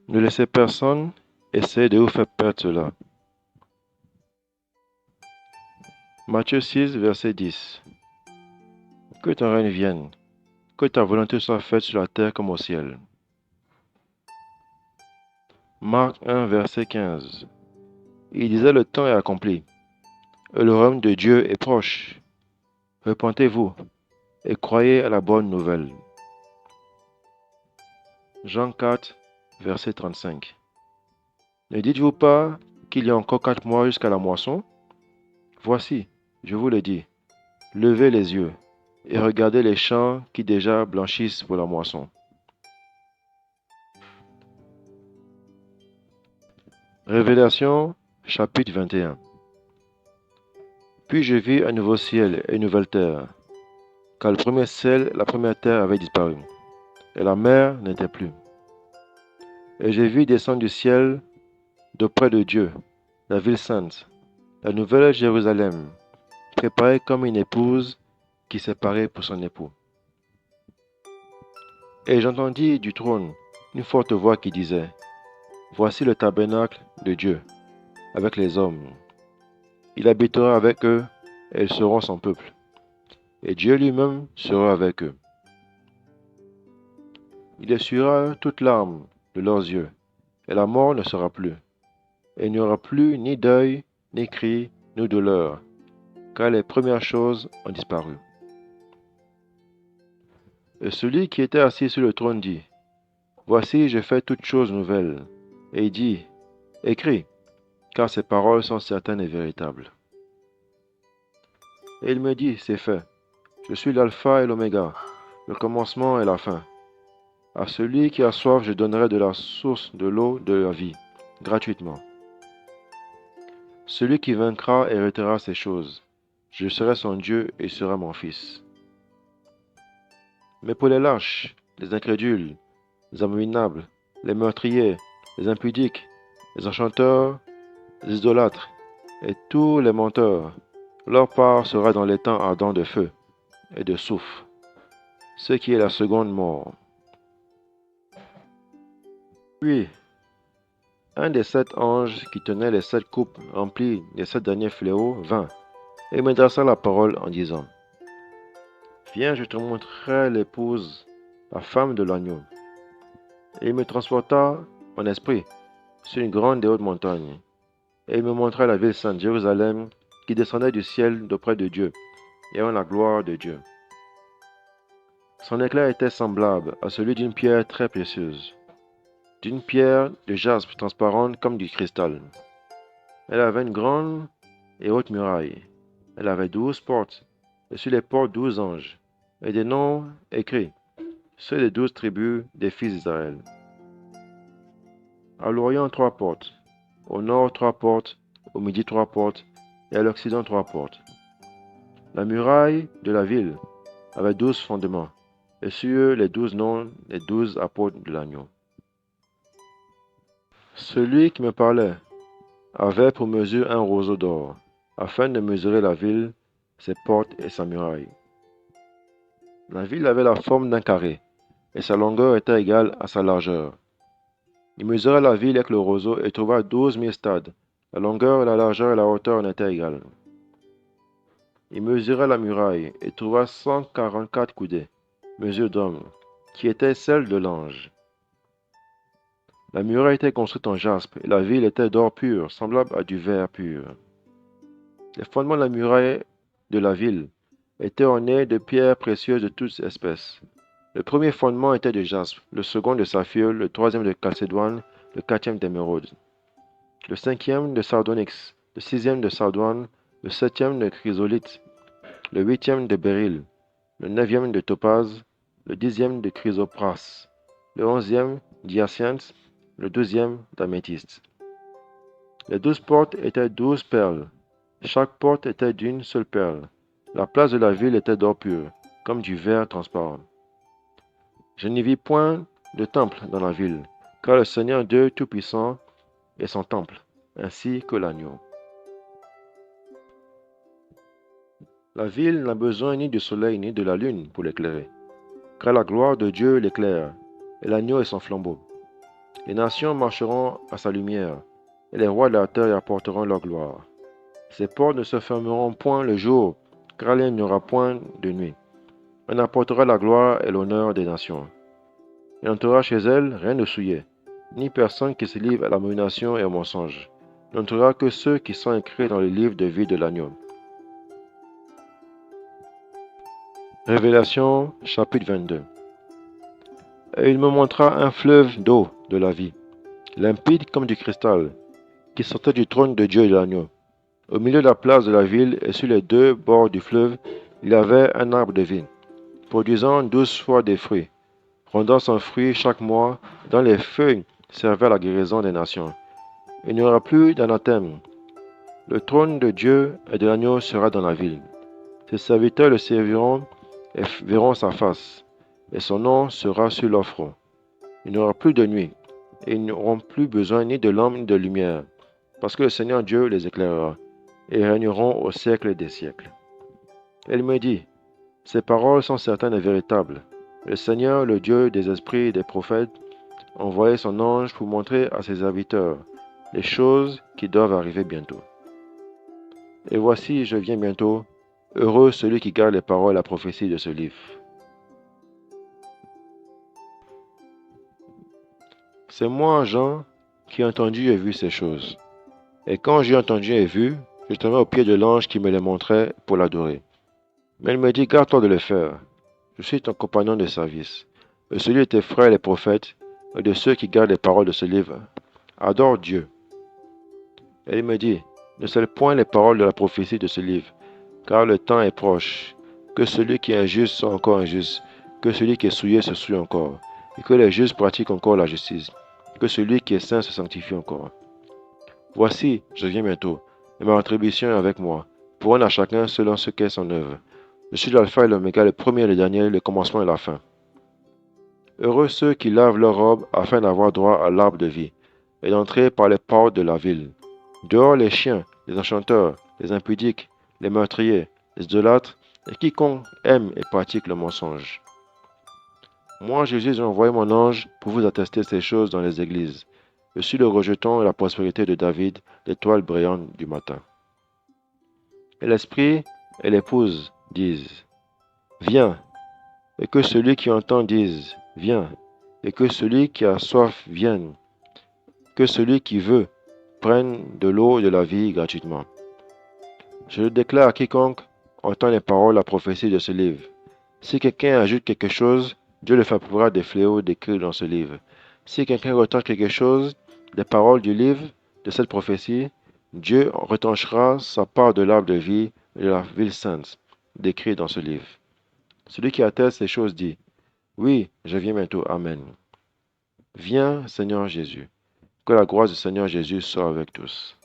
Ne laissez personne essayer de vous faire perdre cela. Matthieu 6, verset 10. Que ton règne vienne, que ta volonté soit faite sur la terre comme au ciel. Marc 1, verset 15. Il disait le temps est accompli, et le royaume de Dieu est proche. Repentez-vous et croyez à la bonne nouvelle. Jean 4, verset 35. Ne dites-vous pas qu'il y a encore 4 mois jusqu'à la moisson? Voici, je vous le dis, levez les yeux et regardez les champs qui déjà blanchissent pour la moisson. Révélation, chapitre 21. Puis je vis un nouveau ciel et une nouvelle terre, car le premier ciel et la première terre avaient disparu, et la mer n'était plus. Et j'ai vu descendre du ciel, d'auprès de Dieu, la ville sainte, la nouvelle Jérusalem, préparée comme une épouse qui s'est parée pour son époux. Et j'entendis du trône une forte voix qui disait, Voici le tabernacle de Dieu, avec les hommes. Il habitera avec eux, et ils seront son peuple. Et Dieu lui-même sera avec eux. Il essuiera toute larme de leurs yeux, et la mort ne sera plus. Et il n'y aura plus ni deuil, ni cri, ni douleur, car les premières choses ont disparu. Et celui qui était assis sur le trône dit, Voici, je fais toutes choses nouvelles. Et il dit, Écris, car ces paroles sont certaines et véritables. Et il me dit, C'est fait. Je suis l'alpha et l'oméga, le commencement et la fin. À celui qui a soif, je donnerai de la source de l'eau de la vie, gratuitement. Celui qui vaincra héritera ces choses. Je serai son Dieu et il sera mon fils. Mais pour les lâches, les incrédules, les abominables, les meurtriers, les impudiques, les enchanteurs, les idolâtres et tous les menteurs, leur part sera dans les temps ardents de feu et de soufre, ce qui est la seconde mort. Puis, un des 7 anges qui tenait les 7 coupes remplies des 7 derniers fléaux vint et me dressa la parole en disant, Viens, je te montrerai l'épouse, la femme de l'agneau. Et il me transporta en esprit sur une grande et haute montagne, et il me montra la ville sainte Jérusalem qui descendait du ciel d'auprès de Dieu, ayant la gloire de Dieu. Son éclat était semblable à celui d'une pierre très précieuse, d'une pierre de jaspe transparente comme du cristal. Elle avait une grande et haute muraille. Elle avait 12 portes, et sur les portes 12 anges, et des noms écrits, ceux des 12 tribus des fils d'Israël. À l'Orient 3 portes, au nord 3 portes, au midi 3 portes, et à l'Occident 3 portes. La muraille de la ville avait 12 fondements, et sur eux les 12 noms des 12 apôtres de l'agneau. Celui qui me parlait avait pour mesure un roseau d'or, afin de mesurer la ville, ses portes et sa muraille. La ville avait la forme d'un carré, et sa longueur était égale à sa largeur. Il mesura la ville avec le roseau et trouva 12 000 stades. La longueur, la largeur et la hauteur en étaient égales. Il mesura la muraille et trouva 144 coudées, mesure d'homme, qui était celle de l'ange. La muraille était construite en jaspe, et la ville était d'or pur, semblable à du verre pur. Les fondements de la muraille de la ville étaient ornés de pierres précieuses de toutes espèces. Le premier fondement était de jaspe, le second de saphir, le troisième de calcédoine, le quatrième d'émeraude, le cinquième de sardonyx, le sixième de sardoine, le septième de chrysolite, le huitième de béryl, le neuvième de topaze, le dixième de chrysopras, le onzième d'hyacinthe, le douzième d'améthyste. Les 12 portes étaient 12 perles. Chaque porte était d'une seule perle. La place de la ville était d'or pur, comme du verre transparent. Je n'y vis point de temple dans la ville, car le Seigneur Dieu Tout-Puissant est son temple, ainsi que l'agneau. La ville n'a besoin ni du soleil ni de la lune pour l'éclairer, car la gloire de Dieu l'éclaire, et l'agneau est son flambeau. Les nations marcheront à sa lumière, et les rois de la terre y apporteront leur gloire. Ses portes ne se fermeront point le jour, car il n'y aura point de nuit. On apportera la gloire et l'honneur des nations. Il n'entrera chez elle rien de souillé, ni personne qui se livre à l'abomination et au mensonge. Il n'entrera que ceux qui sont écrits dans le livre de vie de l'agneau. Révélation chapitre 22. Et il me montra un fleuve d'eau de la vie, limpide comme du cristal, qui sortait du trône de Dieu et de l'agneau. Au milieu de la place de la ville et sur les deux bords du fleuve, il y avait un arbre de vigne, produisant 12 fois des fruits, rendant son fruit chaque mois, dont les feuilles servaient à la guérison des nations. Il n'y aura plus d'anathème. Le trône de Dieu et de l'agneau sera dans la ville. Ses serviteurs le serviront et verront sa face, et son nom sera sur leur front. Il n'y aura plus de nuit, et ils n'auront plus besoin ni de lampe ni de lumière, parce que le Seigneur Dieu les éclairera, et ils régneront au siècle des siècles. Elle me dit, ces paroles sont certaines et véritables. Le Seigneur, le Dieu des esprits et des prophètes, a envoyé son ange pour montrer à ses serviteurs les choses qui doivent arriver bientôt. Et voici, je viens bientôt. Heureux celui qui garde les paroles et la prophétie de ce livre. C'est moi, Jean, qui ai entendu et vu ces choses. Et quand j'ai entendu et vu, je tombais aux pieds de l'ange qui me les montrait pour l'adorer. Mais il me dit, garde-toi de le faire. Je suis ton compagnon de service, et celui de tes frères les prophètes, et de ceux qui gardent les paroles de ce livre. Adore Dieu. Et il me dit, ne scelle point les paroles de la prophétie de ce livre, car le temps est proche. Que celui qui est injuste soit encore injuste, que celui qui est souillé se souille encore, et que les justes pratiquent encore la justice, que celui qui est saint se sanctifie encore. Voici, je viens bientôt, et ma rétribution est avec moi, pour rendre à chacun selon ce qu'est son œuvre. Je suis l'alpha et l'oméga, le premier et le dernier, le commencement et la fin. Heureux ceux qui lavent leurs robes afin d'avoir droit à l'arbre de vie, et d'entrer par les portes de la ville. Dehors les chiens, les enchanteurs, les impudiques, les meurtriers, les idolâtres, et quiconque aime et pratique le mensonge. Moi, Jésus, j'ai envoyé mon ange pour vous attester ces choses dans les églises. Je suis le rejeton et la prospérité de David, l'étoile brillante du matin. Et l'Esprit et l'épouse disent, viens, et que celui qui entend dise, viens, et que celui qui a soif vienne, que celui qui veut prenne de l'eau de la vie gratuitement. Je le déclare à quiconque entend les paroles, la prophétie de ce livre. Si quelqu'un ajoute quelque chose, Dieu le frappera des fléaux décrits dans ce livre. Si quelqu'un retranche quelque chose, des paroles du livre, de cette prophétie, Dieu retranchera sa part de l'arbre de vie et de la ville sainte, décrit dans ce livre. Celui qui atteste ces choses dit, oui, je viens bientôt, Amen. Viens, Seigneur Jésus. Que la grâce du Seigneur Jésus soit avec tous.